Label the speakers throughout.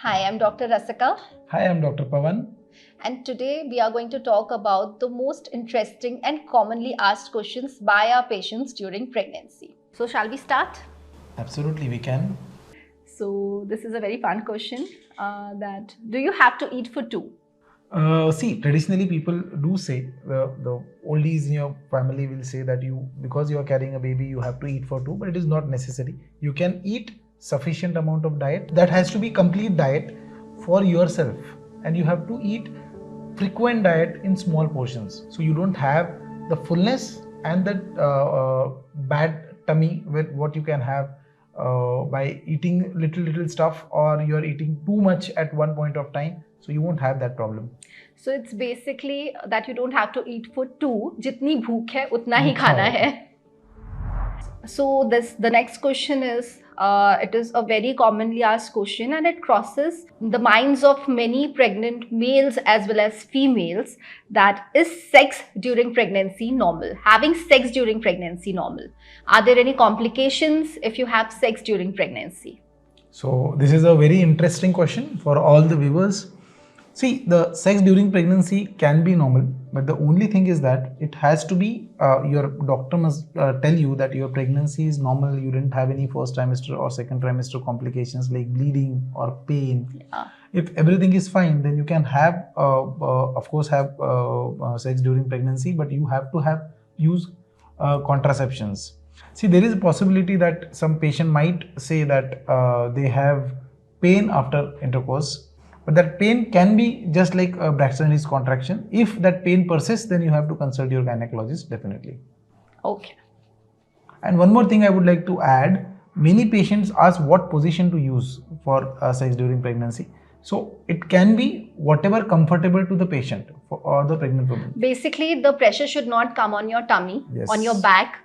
Speaker 1: Hi, I'm Dr. Rasika,
Speaker 2: Hi, I'm Dr. Pavan.
Speaker 1: and today we are going to talk about the most interesting and commonly asked questions by our patients during pregnancy. So, shall we start?
Speaker 2: Absolutely, we can.
Speaker 1: So, this is a very fun question that do you have to eat for two?
Speaker 2: See, traditionally people do say the oldies in your family will say that because you are carrying a baby you have to eat for two, but it is not necessary. You can eat sufficient amount of diet. That has to be complete diet for yourself, and you have to eat frequent diet in small portions, so you don't have the fullness and the bad tummy with what you can have by eating little stuff, or you are eating too much at one point of time, so you won't have that problem.
Speaker 1: So, it's basically that you don't have to eat for two. Jitni bhook hai, utna hi khana hai. So the next question is, it is a very commonly asked question, and it crosses the minds of many pregnant males as well as females, that is sex during pregnancy normal? Having sex during pregnancy normal? Are there any complications if you have sex during pregnancy?
Speaker 2: So this is a very interesting question for all the viewers. See, the sex during pregnancy can be normal, but the only thing is that it has to be, your doctor must tell you that your pregnancy is normal, you didn't have any first trimester or second trimester complications like bleeding or pain.
Speaker 1: Yeah.
Speaker 2: If everything is fine, then you can have, of course, have sex during pregnancy, but you have to use contraceptions. See, there is a possibility that some patient might say that they have pain after intercourse, but that pain can be just like a Braxton Hicks contraction. If that pain persists, then you have to consult your gynecologist definitely.
Speaker 1: Okay.
Speaker 2: And one more thing I would like to add, many patients ask what position to use for sex during pregnancy. So it can be whatever comfortable to the patient or the pregnant woman.
Speaker 1: Basically, the pressure should not come on your tummy,
Speaker 2: Yes.
Speaker 1: on your back.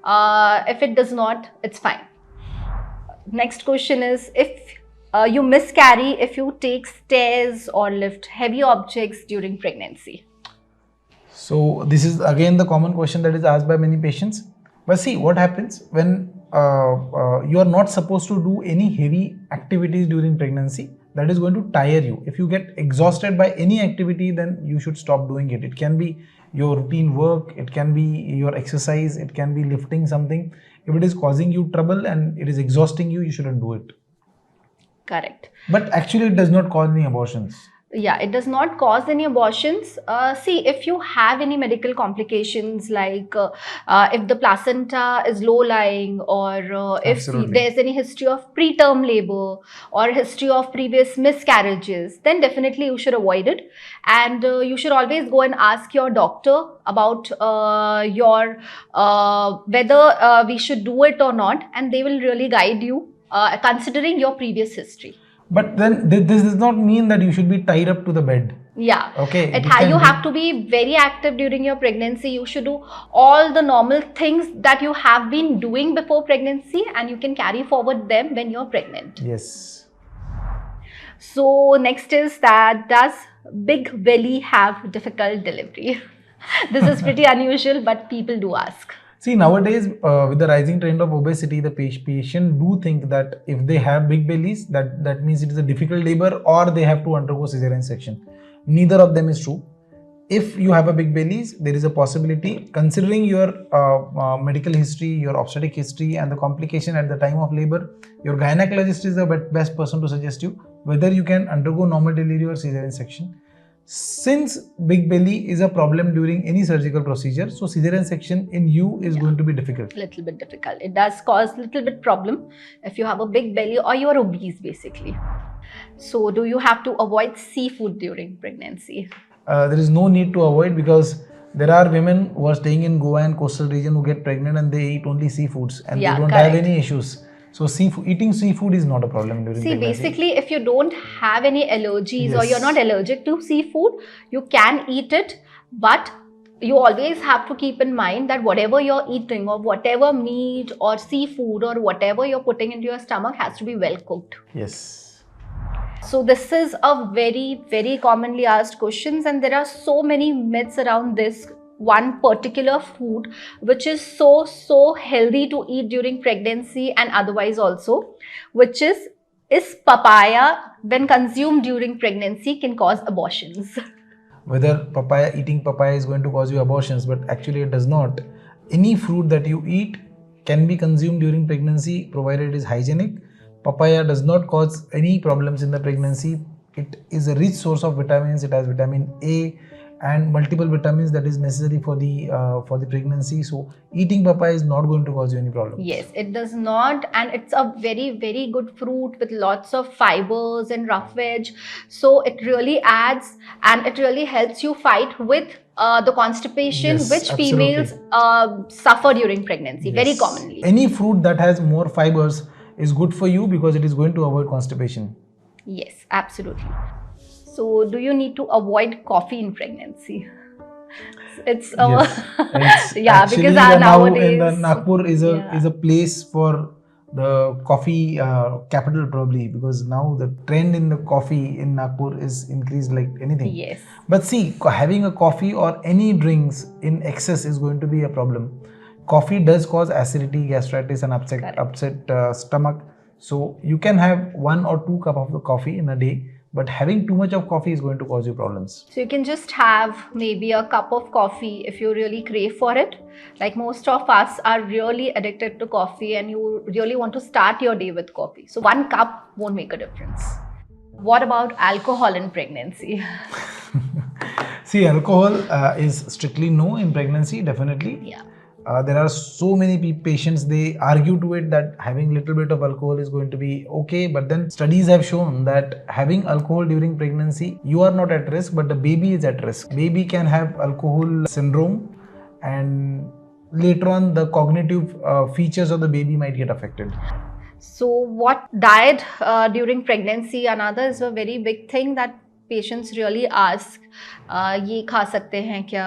Speaker 1: If it does not, it's fine. Next question is, if you miscarry if you take stairs or lift heavy objects during pregnancy?
Speaker 2: So this is again the common question that is asked by many patients. But see, what happens when you are not supposed to do any heavy activities during pregnancy, that is going to tire you. If you get exhausted by any activity, then you should stop doing it. It can be your routine work, it can be your exercise, it can be lifting something. If it is causing you trouble and it is exhausting you, you shouldn't do it.
Speaker 1: Correct.
Speaker 2: But actually it does not cause any abortions.
Speaker 1: Yeah, it does not cause any abortions. See, if you have any medical complications, like if the placenta is low-lying, or if
Speaker 2: Absolutely.
Speaker 1: there's any history of preterm labor or history of previous miscarriages, then definitely you should avoid it. And you should always go and ask your doctor about your whether we should do it or not, and they will really guide you considering your previous history.
Speaker 2: But then this does not mean that you should be tied up to the bed.
Speaker 1: Yeah.
Speaker 2: Okay.
Speaker 1: You have to be very active during your pregnancy. You should do all the normal things that you have been doing before pregnancy, and you can carry forward them when you're pregnant.
Speaker 2: Yes.
Speaker 1: So next is that, does big belly have difficult delivery? This is pretty unusual, but people do ask.
Speaker 2: See, nowadays with the rising trend of obesity, the patient do think that if they have big bellies, that means it is a difficult labor or they have to undergo cesarean section. Neither of them is true. If you have a big bellies, there is a possibility, considering your medical history, your obstetric history and the complication at the time of labor, your gynecologist is the best person to suggest you whether you can undergo normal delivery or cesarean section. Since big belly is a problem during any surgical procedure, so cesarean section in you is going to be difficult.
Speaker 1: Little bit difficult. It does cause little bit problem if you have a big belly or you are obese basically. So do you have to avoid seafood during pregnancy?
Speaker 2: There is no need to avoid, because there are women who are staying in Goa and coastal region who get pregnant and they eat only seafoods and they don't have any issues. So eating seafood is not a problem during pregnancy.
Speaker 1: Basically, if you don't have any allergies or you're not allergic to seafood, you can eat it, but you always have to keep in mind that whatever you're eating, or whatever meat or seafood or whatever you're putting into your stomach, has to be well cooked.
Speaker 2: Yes.
Speaker 1: So this is a very, very commonly asked questions, and there are so many myths around this one particular food which is so healthy to eat during pregnancy and otherwise also, which is is papaya, when consumed during pregnancy, can cause abortions?
Speaker 2: Whether eating papaya is going to cause you abortions, but actually it does not. Any fruit that you eat can be consumed during pregnancy provided it is hygienic. Papaya does not cause any problems in the pregnancy. It is a rich source of vitamins. It has vitamin A and multiple vitamins that is necessary for the pregnancy. So eating papaya is not going to cause you any problem.
Speaker 1: Yes, it does not, and it's a very good fruit with lots of fibers and rough veg. So it really adds, and it really helps you fight with the constipation,
Speaker 2: Yes,
Speaker 1: which
Speaker 2: absolutely.
Speaker 1: females suffer during pregnancy very
Speaker 2: Yes.
Speaker 1: commonly.
Speaker 2: Any fruit that has more fibers is good for you because it is going to avoid constipation.
Speaker 1: Yes, absolutely. So, do you need to avoid coffee in pregnancy? It's
Speaker 2: Yes, it's
Speaker 1: yeah,
Speaker 2: actually
Speaker 1: because
Speaker 2: now in the
Speaker 1: nowadays,
Speaker 2: Nagpur is
Speaker 1: yeah.
Speaker 2: a place for the coffee capital probably, because now the trend in the coffee in Nagpur is increased like anything.
Speaker 1: Yes.
Speaker 2: But see, having a coffee or any drinks in excess is going to be a problem. Coffee does cause acidity, gastritis, and
Speaker 1: Correct.
Speaker 2: upset stomach. So you can have 1 or 2 cup of the coffee in a day, but having too much of coffee is going to cause you problems.
Speaker 1: So you can just have maybe a cup of coffee if you really crave for it. Like most of us are really addicted to coffee and you really want to start your day with coffee. So 1 cup won't make a difference. What about alcohol in pregnancy?
Speaker 2: See, alcohol is strictly no in pregnancy, definitely.
Speaker 1: Yeah.
Speaker 2: There are so many patients, they argue to it that having little bit of alcohol is going to be okay, but then studies have shown that having alcohol during pregnancy, you are not at risk, but the baby is at risk. Baby can have alcohol syndrome, and later on the cognitive features of the baby might get affected.
Speaker 1: So what diet during pregnancy, another is a very big thing that patients really ask. ये खा सकते हैं क्या,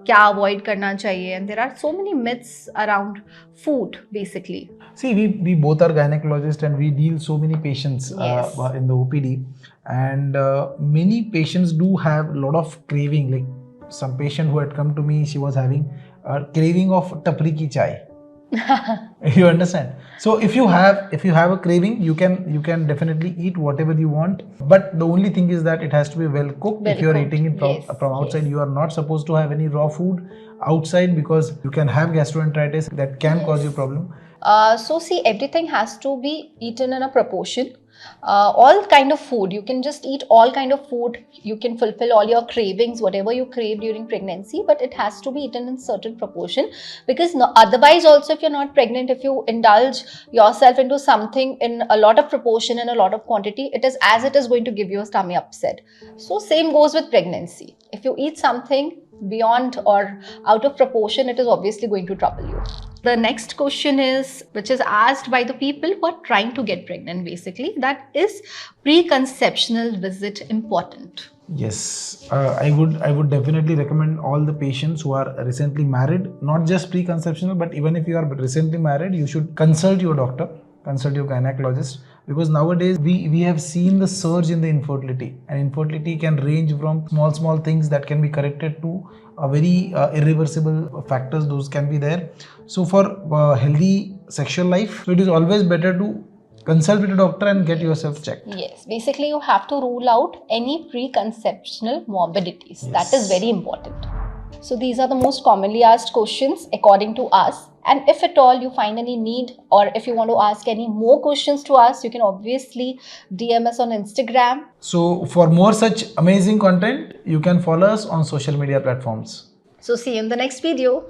Speaker 1: क्या avoid करना चाहिए, and there are so many myths around food basically.
Speaker 2: See, we both are gynecologists and we deal so many patients
Speaker 1: Yes.
Speaker 2: in the OPD, and many patients do have a lot of craving. Like some patient who had come to me, she was having a craving of tapri ki chai. You understand? So if you have a craving, you can definitely eat whatever you want, but the only thing is that it has to be well cooked.
Speaker 1: Well
Speaker 2: if you are
Speaker 1: cooked,
Speaker 2: eating it
Speaker 1: yes,
Speaker 2: from outside,
Speaker 1: yes.
Speaker 2: you are not supposed to have any raw food outside, because you can have gastroenteritis that can cause you problem.
Speaker 1: So see, everything has to be eaten in a proportion. All kind of food, you can just eat all kind of food. You can fulfill all your cravings, whatever you crave during pregnancy, but it has to be eaten in certain proportion, because otherwise also if you're not pregnant, if you indulge yourself into something in a lot of proportion and a lot of quantity, it is going to give you a stomach upset. So same goes with pregnancy. If you eat something beyond or out of proportion, it is obviously going to trouble you. The next question is, which is asked by the people who are trying to get pregnant basically, that is preconceptional visit important?
Speaker 2: Yes, I would definitely recommend all the patients who are recently married, not just preconceptional, but even if you are recently married, you should consult your doctor, consult your gynecologist, because nowadays we have seen the surge in the infertility, and infertility can range from small things that can be corrected to a very irreversible factors. Those can be there. So for healthy sexual life, so it is always better to consult with a doctor and get yourself checked.
Speaker 1: Yes, basically you have to rule out any preconceptional morbidities.
Speaker 2: Yes.
Speaker 1: That is very important. So these are the most commonly asked questions according to us. And if at all you find any need, or if you want to ask any more questions to us, you can obviously DM us on Instagram.
Speaker 2: So for more such amazing content, you can follow us on social media platforms.
Speaker 1: So see you in the next video.